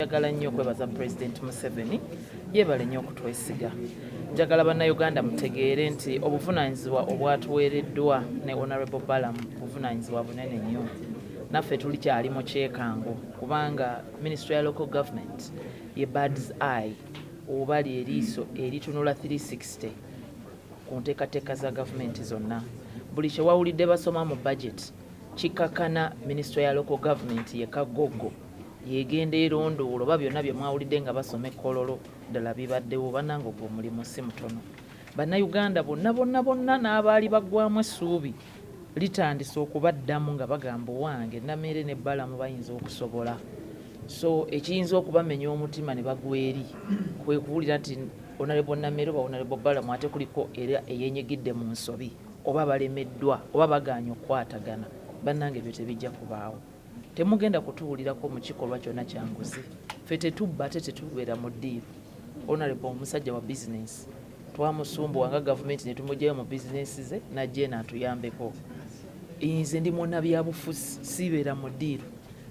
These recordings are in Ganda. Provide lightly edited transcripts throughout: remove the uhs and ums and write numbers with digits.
Njagala nnyo okwebaza President Museveni yeebale nnyo okutwesiga. Njagala bannayuganda mutegeere nti obuvunaanyizibwa obwatuweereddwa ne Honorable Balaam buvunaanyizibwa bunene nnyo. Naffe tulikyali mu kyekango kubanga Ministry ya Local Government ye Bird's Eye oba ly'eriiso eritunula 360 ku nteekateeka za gavumenti zonna. Buli kye wawulidde basoma mu budget kikakana Ministry ya Local Government ye kagogo yegenda erondoola oba byonna bye mwawulidde nga basoma ekkololo ddala bibaddewo bannange ogwo omulimu si mutono. Bannayuganda bonna n'abaali baggwamu essuubi litandise okubaddamu nga bagamba owange Namere ne Balaam bayinza okusobola. So ekiyinza okubamenya omutima ne bagwa eri kwe kuwulira nti Honorable Namere oba Honorable Balaam ate kuliko era eyenyegidde mu nsobi oba balemeddwa oba baganya okukwatagana. Bannange ebyo tebijja kubaawo. Temugenda kutuwulirako mu kikolwa kyonna kya nguzi. Ffe tetubba ate tetubeera mu ddiiru. Honorable omusajja wa bizinensi twamusumbuwa nga gavumenti ne tumugyayo mu bizinensi ze najje n'atuyambeko. Nze ndi munnabyabufuzi sibeera mu ddiiru.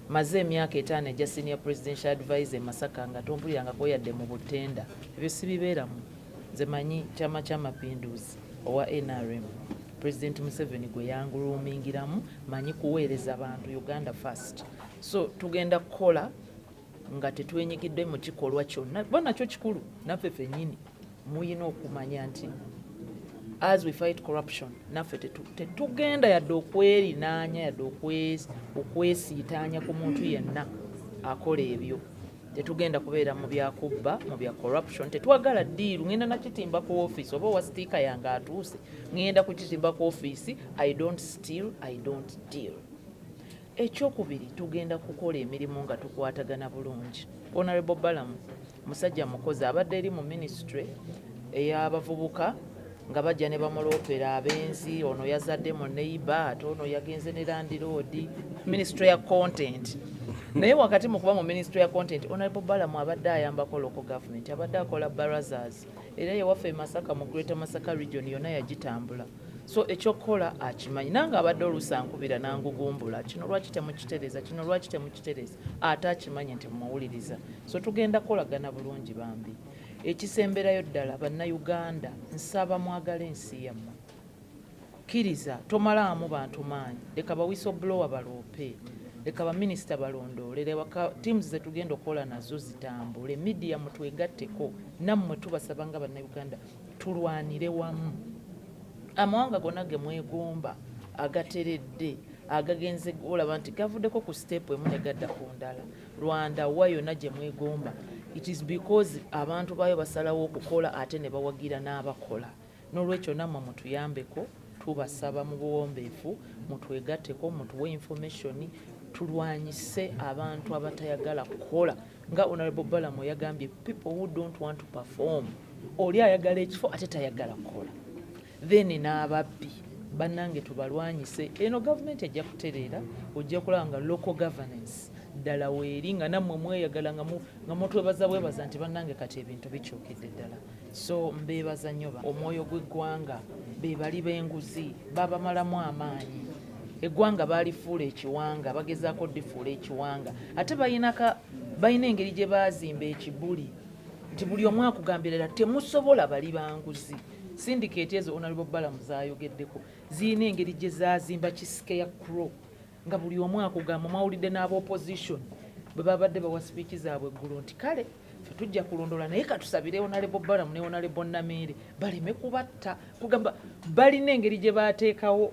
Maze emyaka 5 egya senior presidential advisor Masaka nga tompulirangako yadde mu butenda. Ebyo sibibeeramu. Nze manyi kyama ky'amapinduzi owa NRM. President Museveni gwe yangulumingiramu manyi kuweereza abantu Uganda first. So tugenda kukola nga tetwenyigidde mu kikolwa kyonna. Nakyo kikulu naffe ffennyini muyina okumanya nti as we fight corruption naffe tetugenda yadde okwerinaanya yadde okwesiitaanya ku muntu yenna akola ebyo. Tetugenda kubeera mu byakubba mu bya corruption. Tetwagala ddiiru. Ngenda nakitimba ku office oba wa sitika yange atuuse ngenda kukitimba ku office. I don't steal, I don't deal. Ekyokubiri tugenda kukola emirimu nga tukwatagana bulungi. Honorable Balaam musajja mukozi abadde eri mu ministry ey'abavubuka nga bajja ne bamuloopera abenzi. Ono yazadde mu neighbor ate ono yagenze ne Land Road. Ministry ya content naye wakati mu kuba mu Ministry ya content Honorable Balaam abadde ayambako local government abadde akola barazas era yewaffe Masaka mu Greater Masaka region yonna yagitambula. So ekyokukola akimanyi nange abadde olusankubira nangugumbula kino lwaki temukitereeza kino lwaki temukitereeza ate akimanyi nti mumuwuliriza. So tugenda kolagana bulungi bambi. Ekisemberayo ddala bannayuganda nsaba mwagala ensi yammwe. Kkiriza tomalaamu bantu maanyi. Leka ba whistleblower baloope. Leka ba minisita balondoole. Leka teams ze tugenda okukola nazo zitambule. Media mutwegatteko nammwe tubasaba nga bannayuganda tulwanire wamu. Amawanga gonna ge mwegomba agateredde agagenze olaba nti gavuddeko ku step emu ne gadda ku ndala. Rwanda wa yonna gye mwegomba. It is because abantu bayo basalawo okukola ate ne bawagira n'abakola. N'olwekyo nammwe mutuyambeko tubasaba mu buwombeefu mutwegatteko mutuwe information tulwanyise abantu abatayagala kukola nga Honorable Balaam yagambye people who don't want to perform. Oli ayagala ekifo ate tayagala kukola. Then n'ababbi bannange tubalwanyise. Eno gavumenti ejja kutereera ojja kulaba nga local governance ddala weeri nga nammwe mweyagala nga mutwebaza bwebaza nti bannange kati ebintu bikyukidde ddala. So mbeebaza nnyo omwoyo gw'eggwanga be bali b'enguzi babamalamu amaanyi. Eggwanga baalifuula ekiwanga bagezaako ddifuula ekiwanga ate balina engeri gye baazimba ekibuli nti buli omu akugambira temusobola bali banguzi. Syndicate ezo Honorable Balaam zaayogeddeko zirina engeri gye zaazimba kisikeya crow nga buli omu akugamba mwawulidde n'aba opposition bwe babadde bawa sipiiki zaabwe eggulu nti kale ffe tujja kulondola naye katusabire Honorable Balaam ne Honorable Namere baleme kubatta. Kugamba balina engeri gye baateekawo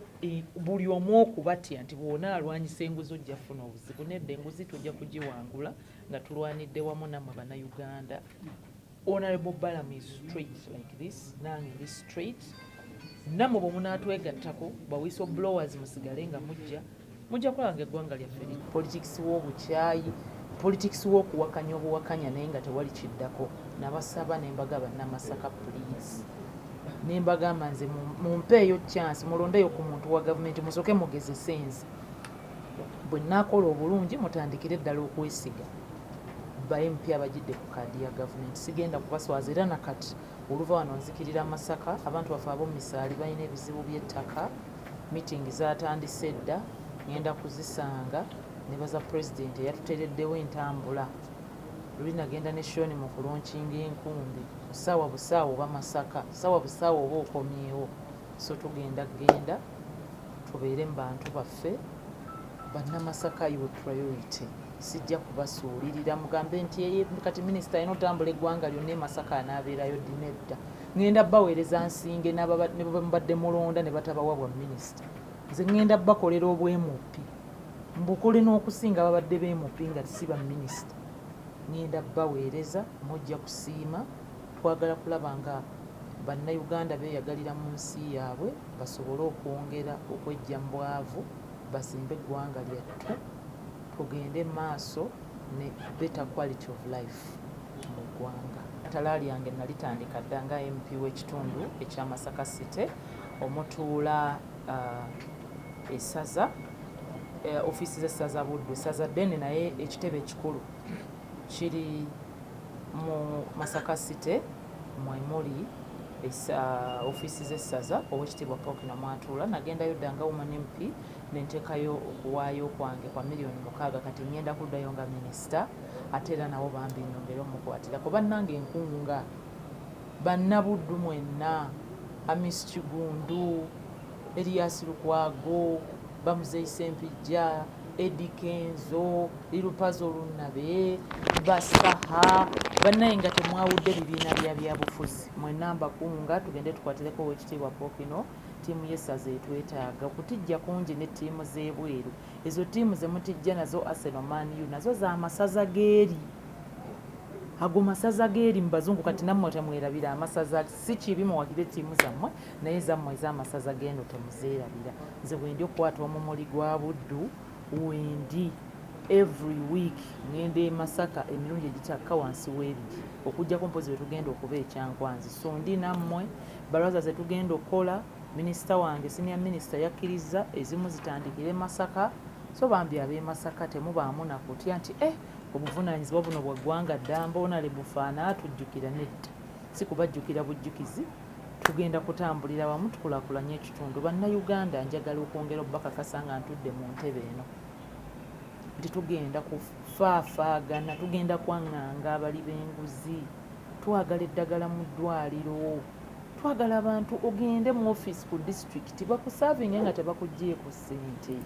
buli omu okubatya nti bw'ona alwanyisa enguzi ojja funa obuzibu. Nedda enguzi tujja kugiwangula nga tulwanidde wamu nammwe bannayuganda. Honorable Balaam is straight like this. Nange ndi straight. Nammwe bwe munaatwegattako ba whistleblowers musigale nga mujja kulanga eggwanga lyaffe politics w'obukyayi politics w'okuwakanya obuwakanya naye nga tewali kiddako. Nabasaba nembaga bannamasaka please nembagamba nze mumpeeyo chance mulondeyo ku muntu wa gavumenti musoke mugezese ensi. Bwe naakola obulungi mutandikire ddala okwesiga ba MP abagidde ku kaadi ya gavumenti. Sigenda kubaswaza era nakati oluva wano nzikirira Masaka abantu baffe ab'omumisaali balina ebizibu by'ettaka. Meeting zaatandise dda ngenda kuzisanga nebaza president yatutereddewo entambula luli nagenda ne Shoni mu kulonkinga enkumbi ssaawa busaawa oba Masaka ssaawa busaawa oba okomyewo so tugenda tubeere mu bantu baffe bannamasaka your priority sijja kubasuulirira mugambe nti kati minisita alina otambula eggwanga lyonna e Masaka anaabeerayo ddi nedda ŋŋenda baweereza nsinge ne bambadde mulonda ne batabawa bwa minisita nze ŋŋenda bakolera obwemupi mbukole n'okusinga babadde beemupi nga si ba minisita ŋŋenda baweereza mujja kusiima twagala kulaba nga bannayuganda beeyagalira mu nsi yaabwe basobole okwongera okwejja mu bwavu basimbe eggwanga lyattu tugende maaso ne better quality of life mu ggwanga. Talaali yange nalitandika dda nga MP w'ekitundu ekya Masaka City omutuula esaza ofiisi z'essaza Buddu essaza ddene naye ekitebe ekikulu kiri mu Masaka City mwemuli ofiisi z'essaza owekitiibwa Pokino Mwatuula nagendayo dda nga woman MP nenteekayo okuwaayo kwange kwa $6,000,000 kati ngenda kuddayo nga minisita ate era nabo bambi nyongere omukwatirako bannange enkunga bannabuddu mwenna Amis Kigundu Elias Lukwago Bamuzeyi Sempijja Eddie Kenzo Lirupazo Lunabe Basaha bannaye nga temwawudde ebibiina byabufuzi mwenna mbakunga tugende tukwatireko owekitiibwa Pokino ttiimu y'essaza etwetaaga okutijja kungi ne ttiimu z'ebweru ezo ttiimu ze mutijja nazo Arsenal Man U nazo za masaza geeri ago masaza geeri mu bazungu kati nammwe temwerabira amasaza si kibi muwagire ttiimu zammwe naye zammwe ez'amasaza gendo temuzeerabira nze bwendi okukwata omumuli gwa Buddu wendi every week ngenda e Masaka emirundi egitakka wansi w'ebiri okujjako mpozi we tugenda okuba ekyankwanzi so ndi nammwe balaza ze tugenda okukola minisita wange senior minisita yakkiriza ezimu zitandikire Masaka so bambi ab'e Masaka temubaamu nakutya nti obuvunaanyizibwa buno bwa ggwanga ddamboona le bufaana tujjukira nedda si kubajjukira bujjukizi tugenda kutambulira wamu tukulaakulanye ekitundu bannayuganda njagala okwongera obbakakasa nga ntudde mu ntebe eno nti tugenda kufaafaagana tugenda kwaŋŋanga abali b'enguzi twagala eddagala mu ddwaliro twagala abantu ogende mu ofiisi ku disitulikiti bakusaavinge nga tebakuggyeeko ssente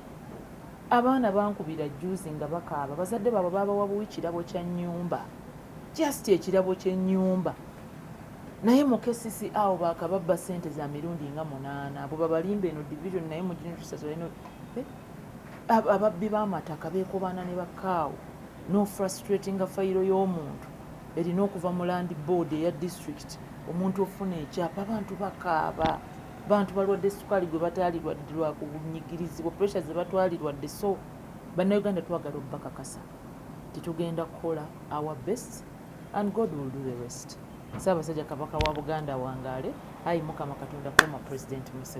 abaana bankubira juzi nga bakaaba bazadde baabwe babawabuwa ekirabo kya nnyumba just ekirabo ky'ennyumba naye mu KCC awo baakababba ssente za mirundi nga 8 abo babalimba eno division naye mu gino tusasula eno ababbi b'amataka beekobaana ne bakaawo no frustratinga fayiro y'omuntu erina okuva mu land board eya district omuntu ofuna ekyapa abantu bakaaba bantu balwadde sukaali gwe bataalirwadde kunyigirizibwa pressure ze batwalirwadde so bannayuganda twagala obbakakasa titugenda kukola our best and God will do the rest. Ssaabasajja Kabaka wa Buganda wangaale ayi Mukama Katonda former President Museveni.